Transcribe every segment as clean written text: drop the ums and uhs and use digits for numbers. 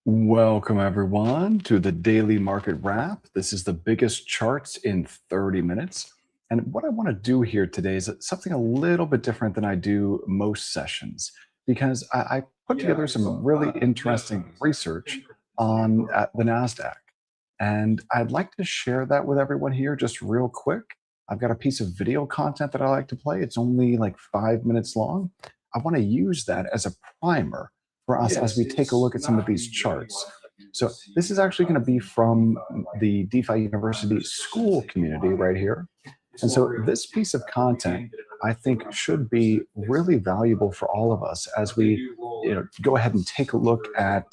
Welcome, everyone, to the daily market wrap. This is the biggest charts in 30 minutes. And what I want to do here today is something a little bit different than I do most sessions because I put together some really interesting research on the NASDAQ. And I'd like to share that with everyone here just real quick. I've got a piece of video content that I like to play. It's only like 5 minutes long. I want to use that as a primer for us as we take a look at some of these charts. So this is actually going to be from the DeFi University school community right here. And so this piece of content, I think, should be really valuable for all of us as we go ahead and take a look at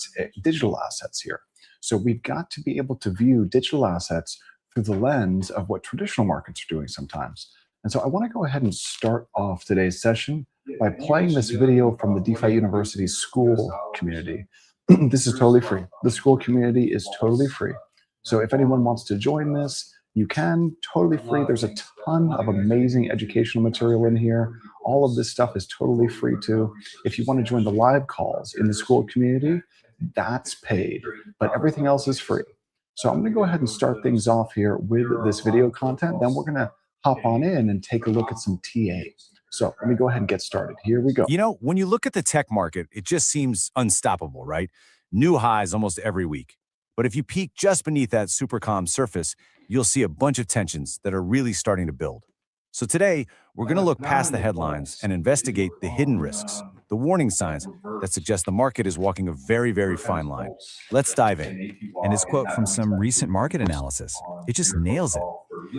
digital assets here. So we've got to be able to view digital assets through the lens of what traditional markets are doing sometimes. And so I want to go ahead and start off today's session by playing this video from the DeFi University school community. This is totally free. The school community is totally free. So if anyone wants to join this, you can, totally free. There's a ton of amazing educational material in here. All of this stuff is totally free too. If you want to join the live calls in the school community, that's paid, but everything else is free. So I'm going to go ahead and start things off here with this video content. Then we're going to hop on in and take a look at some TA. So let me go ahead and get started. Here we go. You know, when you look at the tech market, it just seems unstoppable, right? New highs almost every week. But if you peek just beneath that super calm surface, you'll see a bunch of tensions that are really starting to build. So today, we're going to look past the headlines and investigate the hidden risks, the warning signs that suggest the market is walking a very, very fine line. Let's dive in. And his quote from some recent market analysis, it just nails it.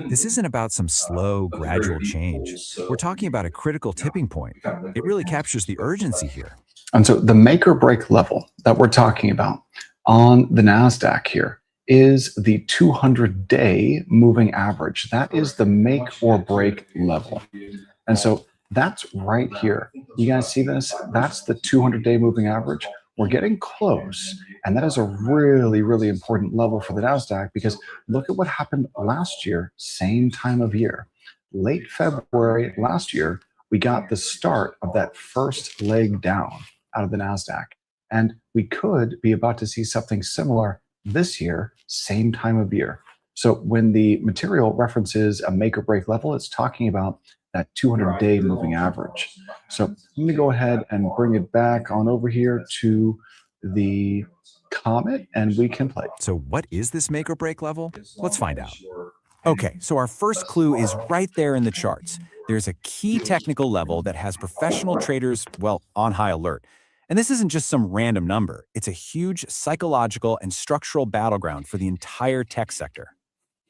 This isn't about some slow, gradual change. We're talking about a critical tipping point. It really captures the urgency here. And so the make or break level that we're talking about on the NASDAQ here is the 200-day moving average. That is the make or break level. And so that's right here. You guys see this? That's the 200-day moving average. We're getting close. And that is a really, really important level for the NASDAQ because look at what happened last year, same time of year. Late February last year, we got the start of that first leg down out of the NASDAQ. And we could be about to see something similar this year, same time of year. So when the material references a make or break level, it's talking about that 200-day moving average. So let me go ahead and bring it back on over here to the Comet and we can play. So what is this make or break level? Let's find out. Okay, so our first clue is right there in the charts. There's a key technical level that has professional traders, well, on high alert. And this isn't just some random number. It's a huge psychological and structural battleground for the entire tech sector.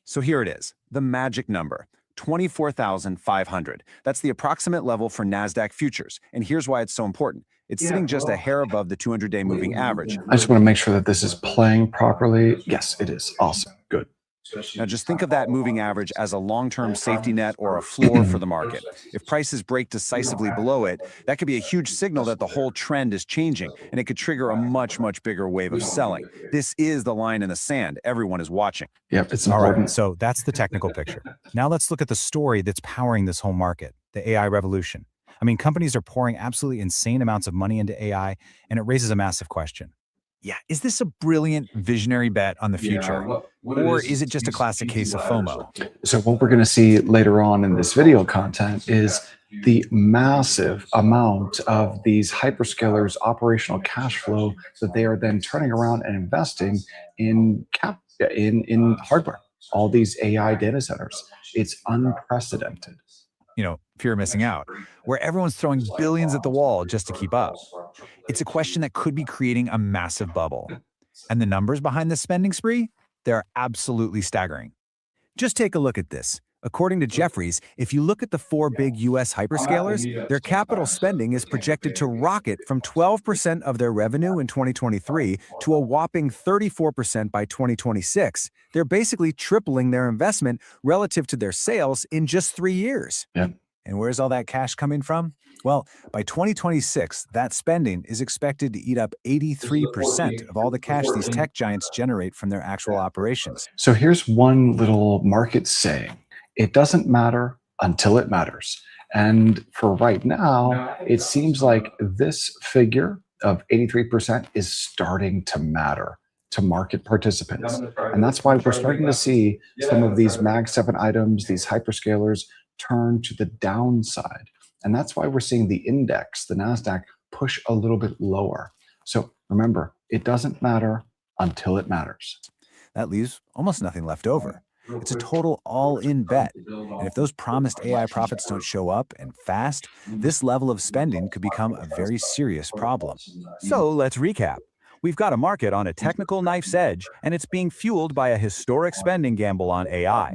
So here it is, the magic number, 24,500. That's the approximate level for NASDAQ futures. And here's why it's so important. It's sitting just a hair above the 200-day moving average. I just want to make sure that this is playing properly. Yes, it is. Awesome. Good. Now just think of that moving average as a long-term safety net or a floor for the market. If prices break decisively below it, that could be a huge signal that the whole trend is changing, and it could trigger a much, much bigger wave of selling. This is the line in the sand. Everyone is watching. Yep, it's All important. right, so that's the technical picture. Now let's look at the story that's powering this whole market, the AI revolution. I mean, companies are pouring absolutely insane amounts of money into AI, and it raises a massive question. Yeah, is this a brilliant visionary bet on the future? Or is it just a classic case of FOMO? So what we're going to see later on in this video content is the massive amount of these hyperscalers' operational cash flow that they are then turning around and investing in hardware, all these AI data centers. It's unprecedented. You know, fear of missing out, where everyone's throwing billions at the wall just to keep up. It's a question that could be creating a massive bubble. And the numbers behind this spending spree, they're absolutely staggering. Just take a look at this. According to Jefferies, if you look at the four big US hyperscalers, their capital spending is projected to rocket from 12% of their revenue in 2023 to a whopping 34% by 2026. They're basically tripling their investment relative to their sales in just 3 years. Yeah. And where's all that cash coming from? Well, by 2026, that spending is expected to eat up 83% of all the cash these tech giants generate from their actual operations. So here's one little market saying. It doesn't matter until it matters. And for right now, it seems like this figure of 83% is starting to matter to market participants. And that's why we're starting to see some of these Mag 7 items, these hyperscalers, turn to the downside. And that's why we're seeing the index, the NASDAQ, push a little bit lower. So remember, it doesn't matter until it matters. That leaves almost nothing left over. It's a total all-in bet. And if those promised AI profits don't show up and fast, this level of spending could become a very serious problem. So let's recap. We've got a market on a technical knife's edge, and it's being fueled by a historic spending gamble on AI.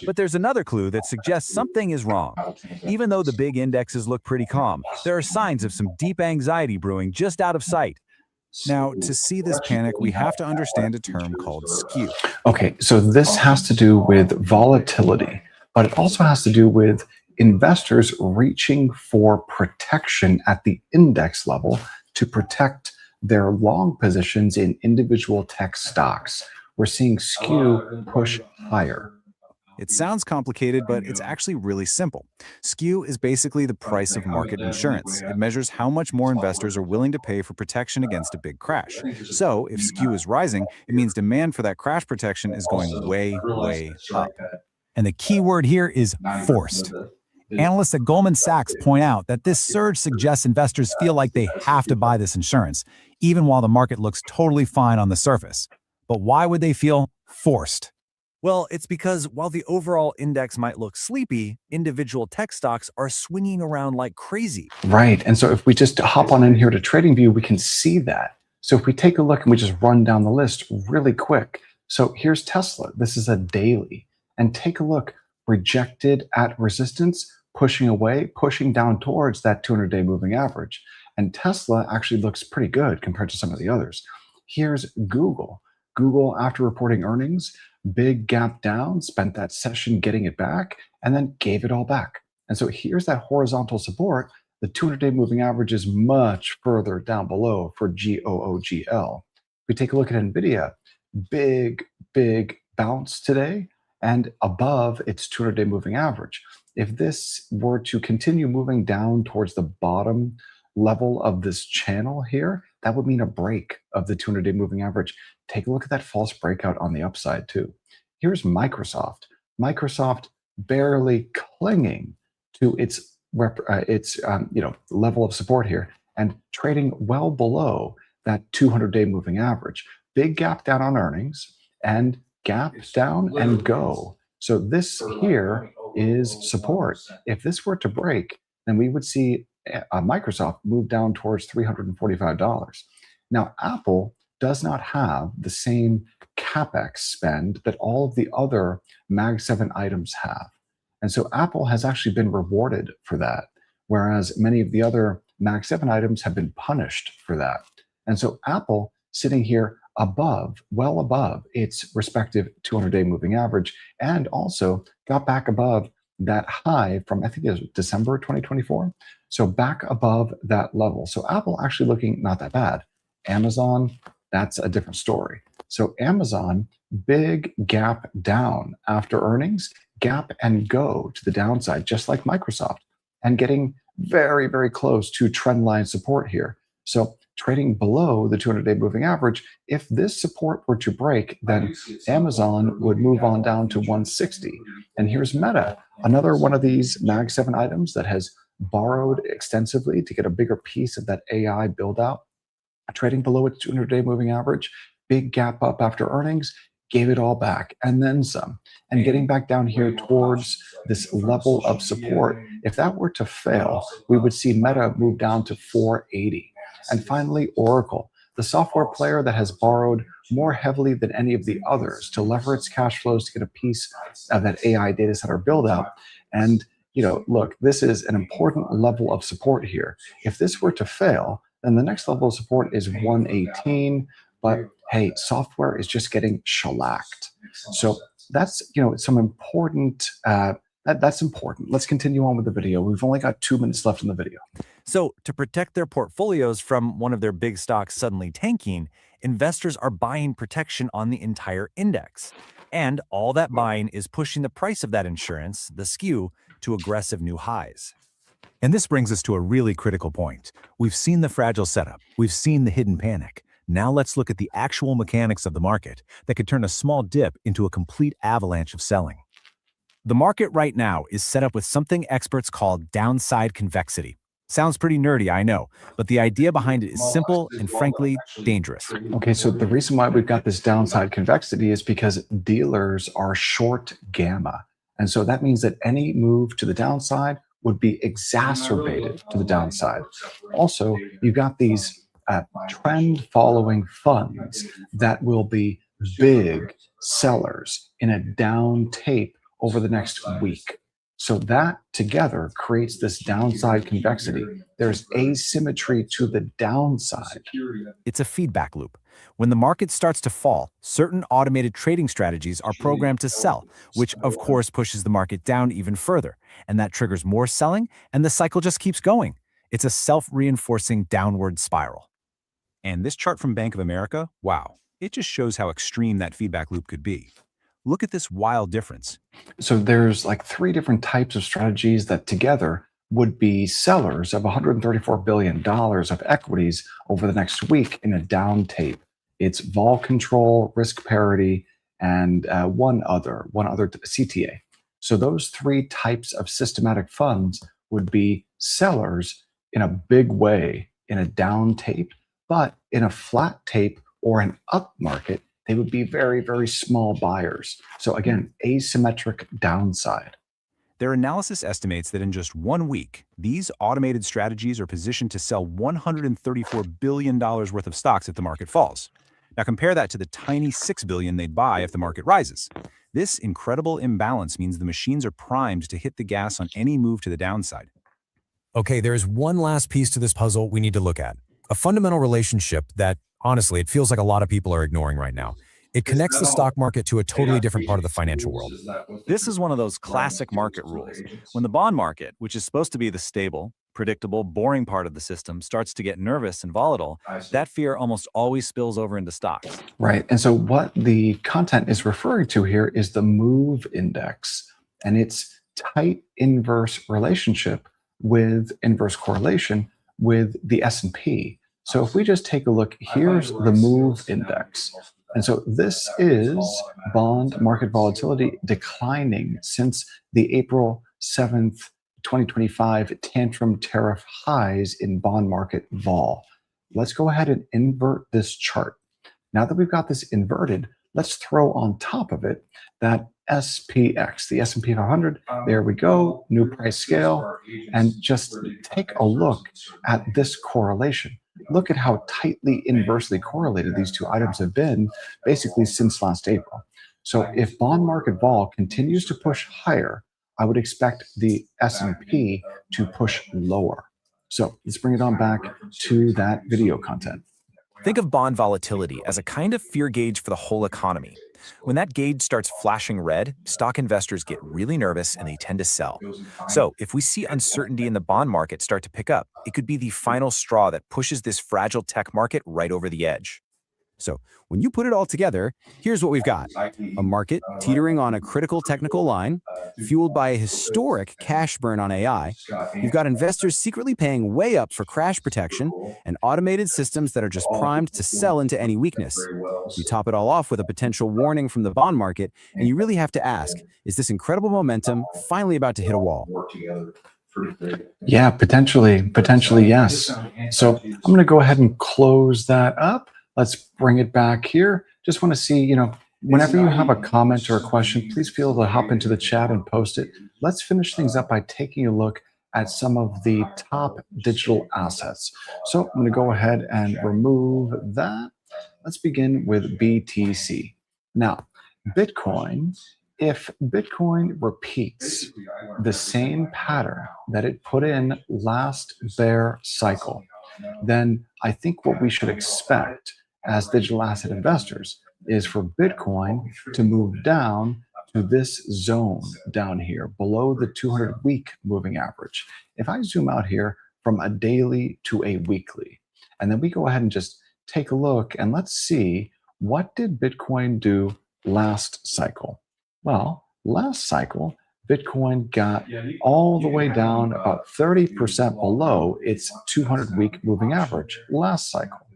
But there's another clue that suggests something is wrong. Even though the big indexes look pretty calm, there are signs of some deep anxiety brewing just out of sight. Now, to see this panic, we have to understand a term called skew. Okay, so this has to do with volatility, but it also has to do with investors reaching for protection at the index level to protect their long positions in individual tech stocks. We're seeing skew push higher. It sounds complicated, but it's actually really simple. Skew is basically the price of market insurance. It measures how much more investors are willing to pay for protection against a big crash. So, if skew is rising, it means demand for that crash protection is going way, way up. And the key word here is forced. Analysts at Goldman Sachs point out that this surge suggests investors feel like they have to buy this insurance, even while the market looks totally fine on the surface. But why would they feel forced? Well, it's because while the overall index might look sleepy, individual tech stocks are swinging around like crazy. Right. And so if we just hop on in here to TradingView, we can see that. So if we take a look and we just run down the list really quick. So here's Tesla. This is a daily. And take a look. Rejected at resistance, pushing away, pushing down towards that 200-day moving average. And Tesla actually looks pretty good compared to some of the others. Here's Google. Google, after reporting earnings, big gap down, spent that session getting it back, and then gave it all back. And so here's that horizontal support. The 200-day moving average is much further down below for GOOGL. If we take a look at NVIDIA, big bounce today and above its 200-day moving average. If this were to continue moving down towards the bottom level of this channel here, that would mean a break of the 200-day moving average. Take a look at that false breakout on the upside too. Here's Microsoft. Microsoft barely clinging to its level of support here and trading well below that 200-day moving average. Big gap down on earnings and gap down and go. So this here is support. If this were to break, then we would see Microsoft move down towards $345. Now, Apple does not have the same CapEx spend that all of the other Mag 7 items have. And so Apple has actually been rewarded for that, whereas many of the other Mag 7 items have been punished for that. And so Apple sitting here above, well above its respective 200-day moving average, and also got back above that high from, I think it was December 2024. So back above that level. So Apple actually looking not that bad. Amazon, that's a different story. So Amazon, big gap down after earnings, gap and go to the downside, just like Microsoft, and getting very, very close to trend line support here. So trading below the 200-day moving average, if this support were to break, then Amazon would move on down to 160. And here's Meta, another one of these Mag 7 items that has borrowed extensively to get a bigger piece of that AI build out, trading below its 200-day moving average, big gap up after earnings, gave it all back and then some. And getting back down here towards this level of support, if that were to fail, we would see Meta move down to 480. And finally, Oracle, the software player that has borrowed more heavily than any of the others to lever its cash flows to get a piece of that AI data center build out. And look, this is an important level of support here. If this were to fail, then the next level of support is 118. But hey, software is just getting shellacked. So that's some important. That's important. Let's continue on with the video. We've only got 2 minutes left in the video. So, to protect their portfolios from one of their big stocks suddenly tanking, investors are buying protection on the entire index. And all that buying is pushing the price of that insurance, the skew, to aggressive new highs. And this brings us to a really critical point. We've seen the fragile setup. We've seen the hidden panic. Now let's look at the actual mechanics of the market that could turn a small dip into a complete avalanche of selling. The market right now is set up with something experts call downside convexity. Sounds pretty nerdy, I know, but the idea behind it is simple and frankly dangerous. Okay, so the reason why we've got this downside convexity is because dealers are short gamma. And so that means that any move to the downside would be exacerbated to the downside. Also, you've got these trend following funds that will be big sellers in a down tape over the next week. So that together creates this downside convexity. There's asymmetry to the downside. It's a feedback loop. When the market starts to fall, certain automated trading strategies are programmed to sell, which of course pushes the market down even further. And that triggers more selling, and the cycle just keeps going. It's a self-reinforcing downward spiral. And this chart from Bank of America, wow, it just shows how extreme that feedback loop could be. Look at this wild difference. So there's like three different types of strategies that together would be sellers of $134 billion of equities over the next week in a down tape. It's vol control, risk parity, and one other CTA. So those three types of systematic funds would be sellers in a big way in a down tape, but in a flat tape or an up market, they would be very, very small buyers. So again, asymmetric downside. Their analysis estimates that in just 1 week, these automated strategies are positioned to sell $134 billion worth of stocks if the market falls. Now compare that to the tiny $6 billion they'd buy if the market rises. This incredible imbalance means the machines are primed to hit the gas on any move to the downside. Okay, there's one last piece to this puzzle we need to look at. A fundamental relationship that, honestly, it feels like a lot of people are ignoring right now. It connects the stock market to a totally different part of the financial world. This is one of those classic market rules. When the bond market, which is supposed to be the stable, predictable, boring part of the system, starts to get nervous and volatile, that fear almost always spills over into stocks. Right. And so what the content is referring to here is the move index and its tight inverse relationship with inverse correlation with the S&P. So if we just take a look, here's the move index. And so this is bond market volatility declining since the April 7th, 2025 tantrum tariff highs in bond market vol. Let's go ahead and invert this chart. Now that we've got this inverted, let's throw on top of it that SPX, the S&P 500. There we go, new price scale, and just take a look at this correlation. Look at how tightly inversely correlated these two items have been basically since last April. So if bond market vol continues to push higher, I would expect the S&P to push lower. So let's bring it on back to that video content. Think of bond volatility as a kind of fear gauge for the whole economy. When that gauge starts flashing red, stock investors get really nervous and they tend to sell. So if we see uncertainty in the bond market start to pick up, it could be the final straw that pushes this fragile tech market right over the edge. So when you put it all together, here's what we've got. A market teetering on a critical technical line, fueled by a historic cash burn on AI. You've got investors secretly paying way up for crash protection and automated systems that are just primed to sell into any weakness. You top it all off with a potential warning from the bond market, and you really have to ask, is this incredible momentum finally about to hit a wall? Yeah, potentially, yes. So I'm going to go ahead and close that up. Let's bring it back here. Just want to see, whenever you have a comment or a question, please feel to hop into the chat and post it. Let's finish things up by taking a look at some of the top digital assets. So I'm going to go ahead and remove that. Let's begin with BTC. Now, Bitcoin, if Bitcoin repeats the same pattern that it put in last bear cycle, then I think what we should expect as digital asset investors is for Bitcoin to move down to this zone down here below the 200-week moving average. If I zoom out here from a daily to a weekly, and then we go ahead and just take a look and let's see, what did Bitcoin do last cycle? Well, last cycle, Bitcoin got all the way down about 30% below its 200-week moving average last cycle.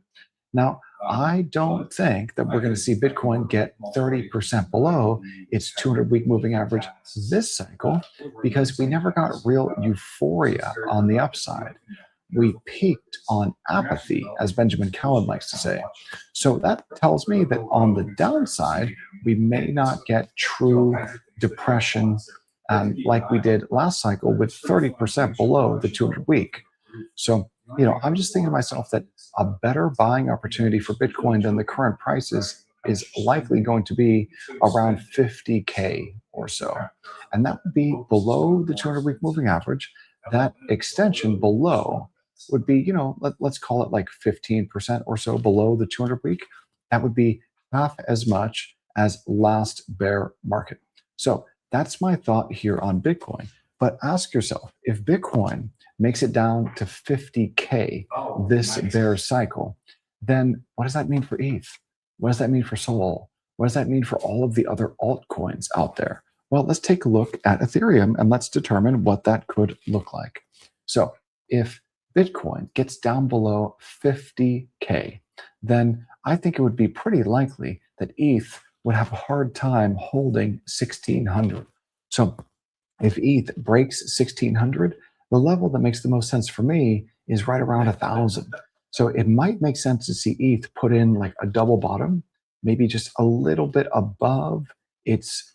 Now, I don't think that we're going to see Bitcoin get 30% below its 200-week moving average this cycle because we never got real euphoria on the upside. We peaked on apathy, as Benjamin Cowan likes to say. So that tells me that on the downside, we may not get true depression like we did last cycle with 30% below the 200 week. So, I'm just thinking to myself that a better buying opportunity for Bitcoin than the current prices is likely going to be around 50K or so. And that would be below the 200-week moving average. That extension below would be, let's call it like 15% or so below the 200-week. That would be half as much as last bear market. So that's my thought here on Bitcoin. But ask yourself, if Bitcoin makes it down to 50K this bear cycle, then what does that mean for ETH? What does that mean for Sol? What does that mean for all of the other altcoins out there? Well, let's take a look at Ethereum and let's determine what that could look like. So if Bitcoin gets down below 50K, then I think it would be pretty likely that ETH would have a hard time holding 1600. So if ETH breaks 1600, the level that makes the most sense for me is right around 1000. So it might make sense to see ETH put in like a double bottom, maybe just a little bit above its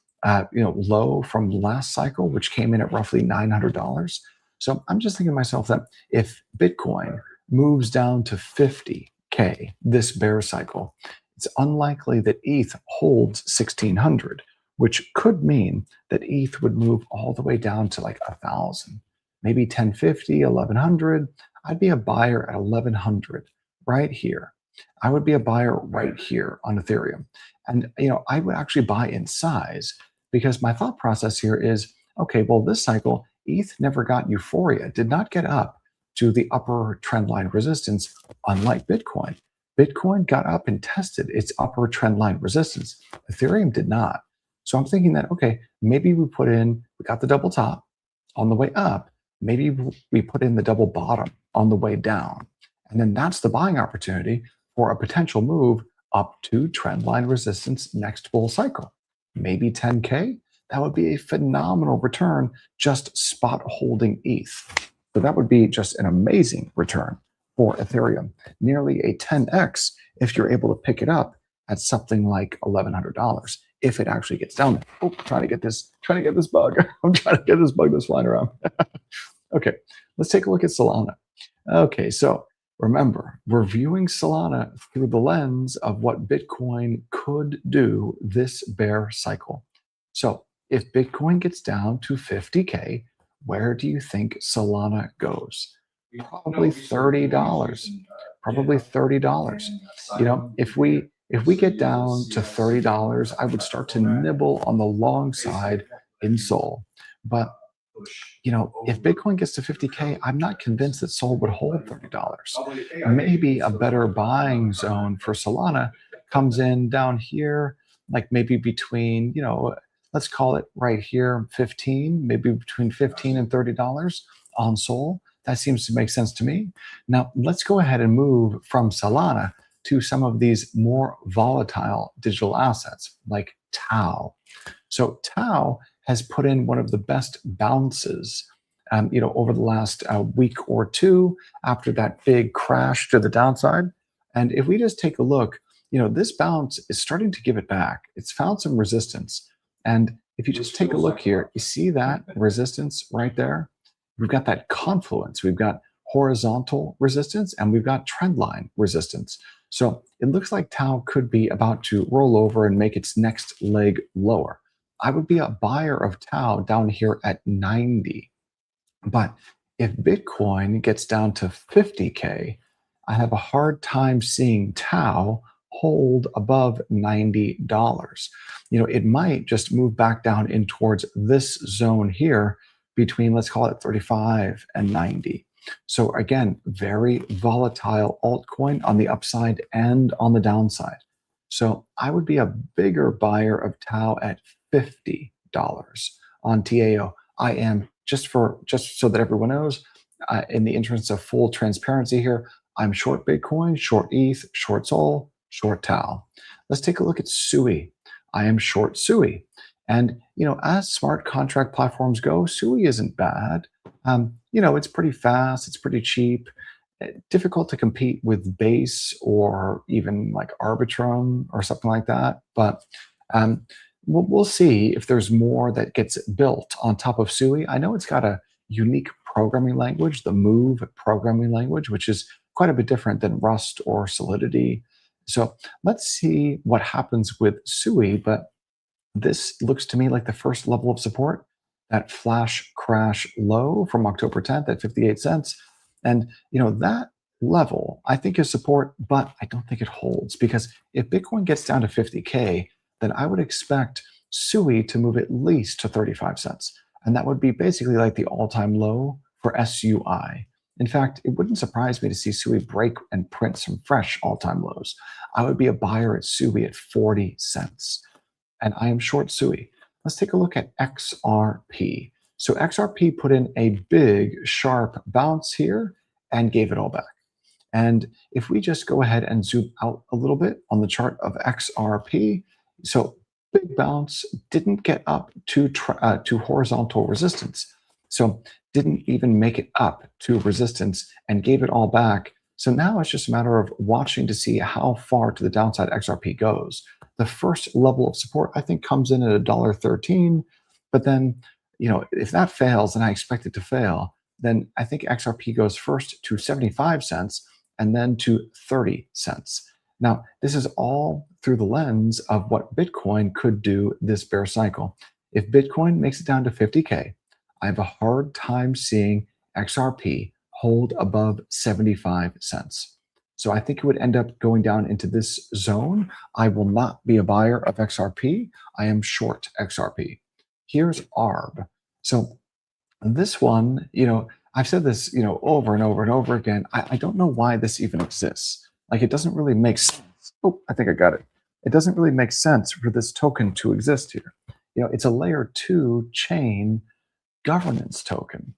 low from last cycle, which came in at roughly $900. So I'm just thinking to myself that if Bitcoin moves down to 50K this bear cycle, it's unlikely that ETH holds 1600, which could mean that ETH would move all the way down to like 1000, maybe 1050, 1100. I'd be a buyer at 1100 right here. I would be a buyer right here on Ethereum. And I would actually buy in size because my thought process here is, okay, well, this cycle, ETH never got euphoria, did not get up to the upper trendline resistance, unlike Bitcoin. Bitcoin got up and tested its upper trendline resistance. Ethereum did not. So I'm thinking that, okay, maybe we got the double top on the way up. Maybe we put in the double bottom on the way down. And then that's the buying opportunity for a potential move up to trendline resistance next bull cycle. Maybe 10K. That would be a phenomenal return just spot holding ETH. So that would be just an amazing return for Ethereum, nearly a 10x if you're able to pick it up at something like $1,100 if it actually gets down there. Oh, trying to get this bug. I'm trying to get this bug that's flying around. Okay, let's take a look at Solana. Okay, so remember, we're viewing Solana through the lens of what Bitcoin could do this bear cycle. So if Bitcoin gets down to 50K, where do you think Solana goes? Probably $30. Probably $30. If we get down to $30, I would start to nibble on the long side in Sol. But if Bitcoin gets to 50K, I'm not convinced that Sol would hold $30. Maybe a better buying zone for Solana comes in down here, like maybe between, let's call it right here, 15, maybe between 15 and $30 on Sol. That seems to make sense to me. Now, let's go ahead and move from Solana to some of these more volatile digital assets like Tau. So Tau has put in one of the best bounces, over the last week or two after that big crash to the downside. And if we just take a look, this bounce is starting to give it back. It's found some resistance. And if you just take a look here, you see that resistance right there? We've got that confluence. We've got horizontal resistance and we've got trendline resistance. So it looks like Tau could be about to roll over and make its next leg lower. I would be a buyer of Tau down here at 90. But if Bitcoin gets down to 50K, I have a hard time seeing Tau hold above $90. It might just move back down in towards this zone here between, let's call it 35 and 90. So again, very volatile altcoin on the upside and on the downside. So I would be a bigger buyer of Tau at $50 on TAO. I am just so that everyone knows, in the interest of full transparency here, I'm short Bitcoin, short ETH, short Sol, short Tau. Let's take a look at SUI. I am short SUI. And, as smart contract platforms go, SUI isn't bad. It's pretty fast, it's pretty cheap, difficult to compete with Base or even like Arbitrum or something like that. But we'll see if there's more that gets built on top of SUI. I know it's got a unique programming language, the Move programming language, which is quite a bit different than Rust or Solidity. So let's see what happens with SUI. But this looks to me like the first level of support, that flash crash low from October 10th at 58 cents. And that level I think is support, but I don't think it holds, because if Bitcoin gets down to 50K, then I would expect SUI to move at least to 35 cents. And that would be basically like the all-time low for SUI. In fact, it wouldn't surprise me to see SUI break and print some fresh all-time lows. I would be a buyer at SUI at 40 cents. And I am short SUI. Let's take a look at XRP. So XRP put in a big, sharp bounce here and gave it all back. And if we just go ahead and zoom out a little bit on the chart of XRP, so big bounce, didn't get up to horizontal resistance. So didn't even make it up to resistance and gave it all back. So now it's just a matter of watching to see how far to the downside XRP goes. The first level of support, I think, comes in at $1.13. But then, if that fails, and I expect it to fail, then I think XRP goes first to 75 cents and then to 30 cents. Now, this is all through the lens of what Bitcoin could do this bear cycle. If Bitcoin makes it down to 50K, I have a hard time seeing XRP hold above 75 cents. So I think it would end up going down into this zone. I will not be a buyer of XRP. I am short XRP. Here's ARB. So this one, I've said this, over and over and over again. I don't know why this even exists. Like, it doesn't really make sense. Oh, I think I got it. It doesn't really make sense for this token to exist here. It's a layer 2 chain governance token,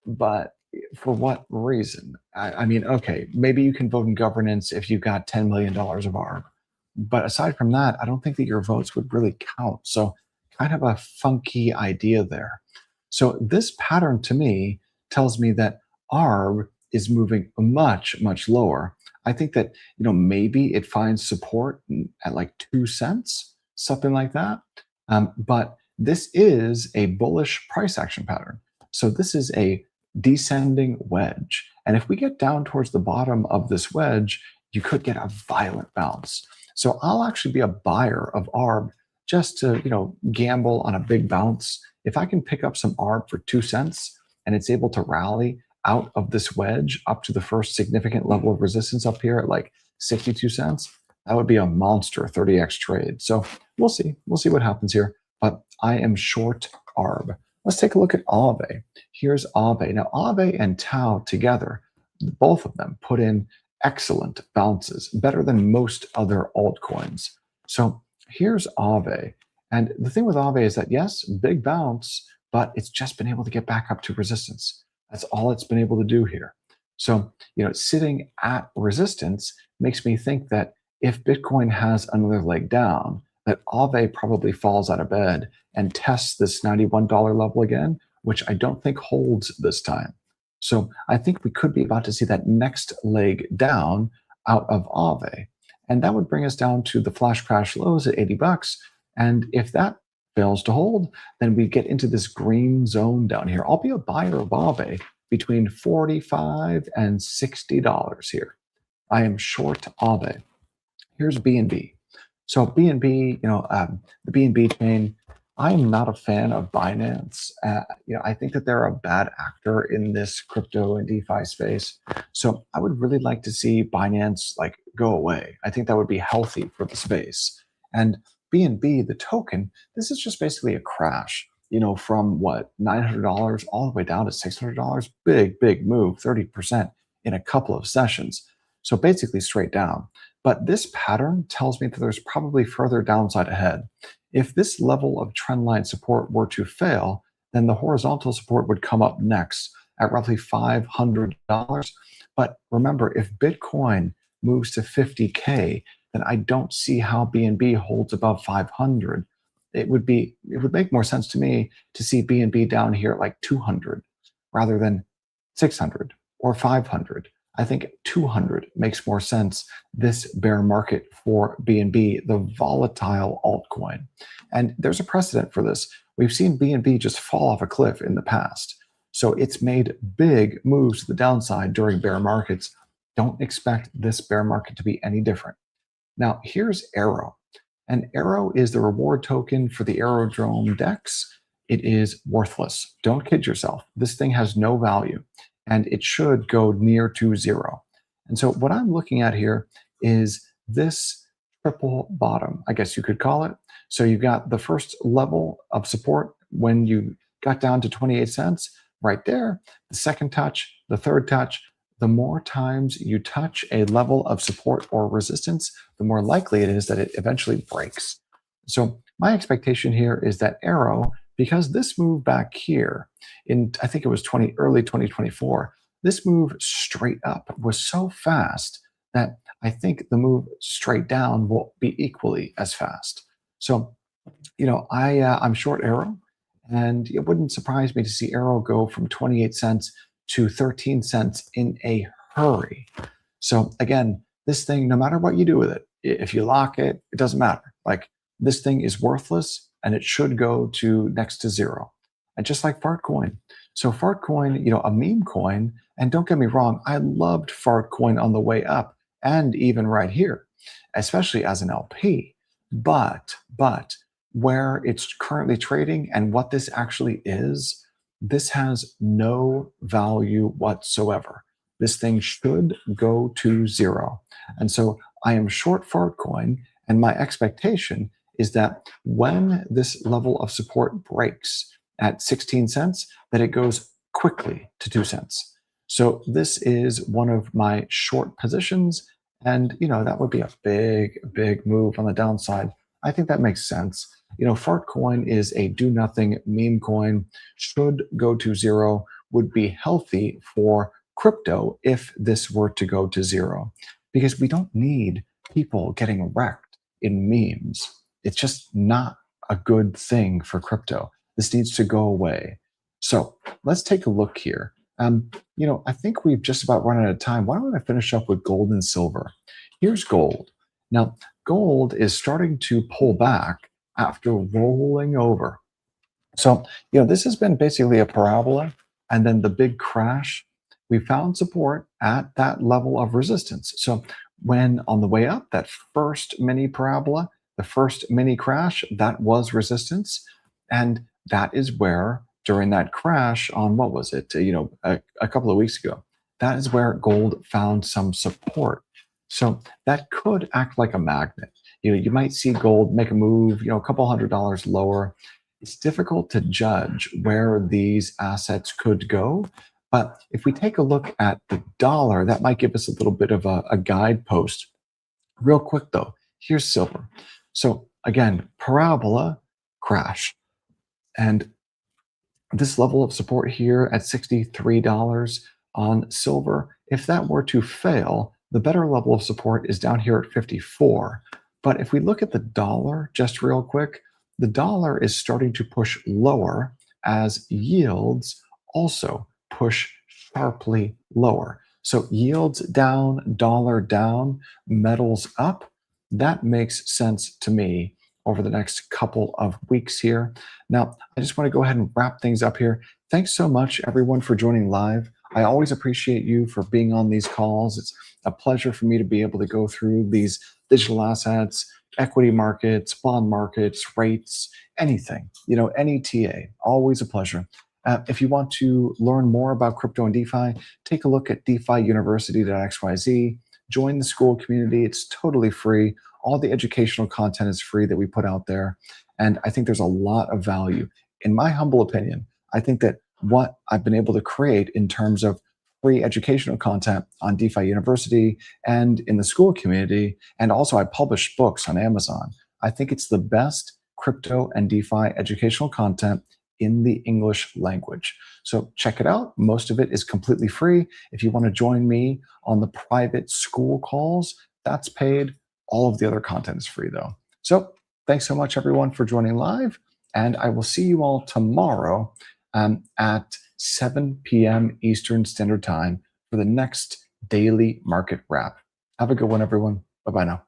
but for what reason? I mean, okay, maybe you can vote in governance if you've got $10 million of ARB. But aside from that, I don't think that your votes would really count. So kind of a funky idea there. So this pattern to me tells me that ARB is moving much, much lower. I think that, maybe it finds support at like 2 cents, something like that. But this is a bullish price action pattern. So this is a descending wedge. And if we get down towards the bottom of this wedge, you could get a violent bounce. So I'll actually be a buyer of ARB just to, gamble on a big bounce. If I can pick up some ARB for 2 cents and it's able to rally out of this wedge up to the first significant level of resistance up here at like 62 cents, that would be a monster 30x trade. So we'll see. We'll see what happens here. But I am short ARB. Let's take a look at Aave. Here's Aave. Now, Aave and Tau together, both of them put in excellent bounces, better than most other altcoins. So here's Aave. And the thing with Aave is that, yes, big bounce, but it's just been able to get back up to resistance. That's all it's been able to do here. So, sitting at resistance makes me think that if Bitcoin has another leg down, that Aave probably falls out of bed and tests this $91 level again, which I don't think holds this time. So I think we could be about to see that next leg down out of Aave. And that would bring us down to the flash crash lows at 80 bucks. And if that fails to hold, then we get into this green zone down here. I'll be a buyer of Aave between $45 and $60 here. I am short Aave. Here's BNB. So BNB, the BNB chain, I am not a fan of Binance. I think that they're a bad actor in this crypto and DeFi space. So I would really like to see Binance go away. I think that would be healthy for the space. And BNB, the token, this is just basically a crash. From what, $900 all the way down to $600. Big move, 30% in a couple of sessions. So basically straight down. But this pattern tells me that there's probably further downside ahead. If this level of trendline support were to fail, then the horizontal support would come up next at roughly $500. But remember, if Bitcoin moves to 50K, then I don't see how BNB holds above 500. It would make more sense to me to see BNB down here at like 200 rather than 600 or 500. I think 200 makes more sense this bear market for BNB, the volatile altcoin. And there's a precedent for this. We've seen BNB just fall off a cliff in the past. So it's made big moves to the downside during bear markets. Don't expect this bear market to be any different. Now, here's Arrow. And Arrow is the reward token for the Aerodrome DEX. It is worthless. Don't kid yourself. This thing has no value and it should go near to zero. And so what I'm looking at here is this triple bottom, I guess you could call it. So you've got the first level of support when you got down to 28 cents right there, the second touch, the third touch. The more times you touch a level of support or resistance, the more likely it is that it eventually breaks. So my expectation here is that Arrow, because this move back here in, I think it was early 2024, this move straight up was so fast that I think the move straight down will be equally as fast. So, I'm short Arrow, and it wouldn't surprise me to see Arrow go from 28 cents to 13 cents in a hurry. So again, this thing, no matter what you do with it, if you lock it, it doesn't matter. Like, this thing is worthless and it should go to next to zero. And just like Fart Coin. So Fart Coin, a meme coin, and don't get me wrong, I loved Fart Coin on the way up and even right here, especially as an LP. But where it's currently trading and what this actually is, this has no value whatsoever. This thing should go to zero. And so I am short Fart Coin, and my expectation is that when this level of support breaks at 16 cents, that it goes quickly to 2 cents. So this is one of my short positions, and that would be a big move on the downside. I think that makes sense. Fart Coin is a do nothing meme coin, should go to zero, would be healthy for crypto if this were to go to zero, because we don't need people getting wrecked in memes. It's just not a good thing for crypto. This needs to go away. So let's take a look here. I think we've just about run out of time. Why don't I finish up with gold and silver? Here's gold. Now, gold is starting to pull back after rolling over. So, this has been basically a parabola, and then the big crash, we found support at that level of resistance. So when on the way up, that first mini parabola, the first mini crash, that was resistance. And that is where, during that crash on, what was it, a couple of weeks ago, that is where gold found some support. So that could act like a magnet. You might see gold make a move, a couple $100 lower. It's difficult to judge where these assets could go. But if we take a look at the dollar, that might give us a little bit of a guidepost. Real quick though, here's silver. So again, parabola, crash. And this level of support here at $63 on silver, if that were to fail, the better level of support is down here at 54. But if we look at the dollar just real quick, the dollar is starting to push lower as yields also push sharply lower. So yields down, dollar down, metals up. That makes sense to me over the next couple of weeks here. Now, I just want to go ahead and wrap things up here. Thanks so much, everyone, for joining live. I always appreciate you for being on these calls. It's a pleasure for me to be able to go through these digital assets, equity markets, bond markets, rates, anything, any TA, always a pleasure. If you want to learn more about crypto and DeFi, take a look at defiuniversity.xyz, join the school community. It's totally free. All the educational content is free that we put out there. And I think there's a lot of value. In my humble opinion, I think that what I've been able to create in terms of free educational content on DeFi University and in the school community, and also I publish books on Amazon. I think it's the best crypto and DeFi educational content in the English language. So check it out. Most of it is completely free. If you want to join me on the private school calls, that's paid. All of the other content is free though. So thanks so much everyone for joining live, and I will see you all tomorrow at 7 p.m. Eastern Standard Time for the next daily market wrap. Have a good one, everyone. Bye-bye now.